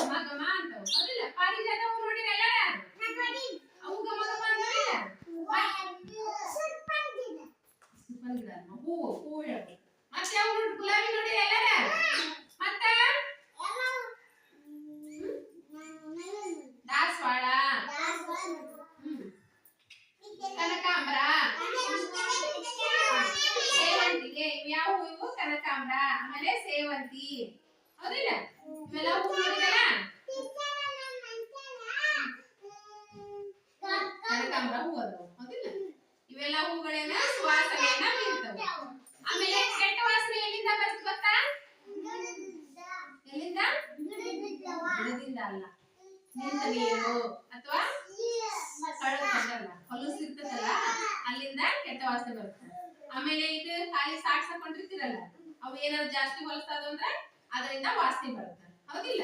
ಘಮ ಘಮ ಅಂತವು ಹೌದಿಲ್ಲ ಪಾರಿಜಾತ ಹೂ ನೋಡಿರಲ್ಲ ಅವು ಘಮ ಘಮ ಅಂತವಿಲ್ಲ ಸುಪ್ಪನ್ ಗಿಡ ಹೂ ಹೇಳ್ಬೇಕು ಮತ್ತೆ ಯಾವ ನೋಡಿ ಗುಲಾಬಿ ನೋಡಿರಲ್ಲ ಮತ್ತೆ ದಾಸವಾಳ ಕನಕಾಂಬರ ಸೇವಂತಿಗೆ ಯಾವ ಹೂ ಇವು ಕನಕಾಂಬರ ಆಮೇಲೆ ಸೇವಂತಿ ಹೌದಿಲ್ಲ ಇವೆಲ್ಲ ಹೂ ನೋಡಿರಲ್ಲ ಕನಕಾಂಬರ ಹೂ ಅದಾವ ಹೌದಿಲ್ಲ ಇವೆಲ್ಲ ಹೂಗಳನ್ನ ಸುವಾಸನೆಯನ್ನ ಬೀರ್ತವೆ ಆಮೇಲೆ ಕೆಟ್ಟ ವಾಸನೆ ಎಲ್ಲಿಂದ ಬರುತ್ತೆ ಗೊತ್ತಾ ಎಲ್ಲಿಂದ ಗಿಡದಿಂದ ಅಲ್ಲ ನಿಂತ ನೀರು ಅಥವಾ ಹೊಲಸು ಇರ್ತದಲ್ಲ ಅಲ್ಲಿಂದ ಕೆಟ್ಟ ವಾಸನೆ ಬರುತ್ತೆ ಆಮೇಲೆ ಇದು ಖಾಲಿ ಸಾಕ್ಸ್ ಹಾಕೊಂಡಿರ್ತೀರಲ್ಲ ಅವು ಏನಾದ್ರು ಜಾಸ್ತಿ ಹೊಲಸಾದ ಅಂದ್ರೆ ಅದರಿಂದ ವಾಸನೆ ಬರುತ್ತೆ ಹೌದಿಲ್ಲ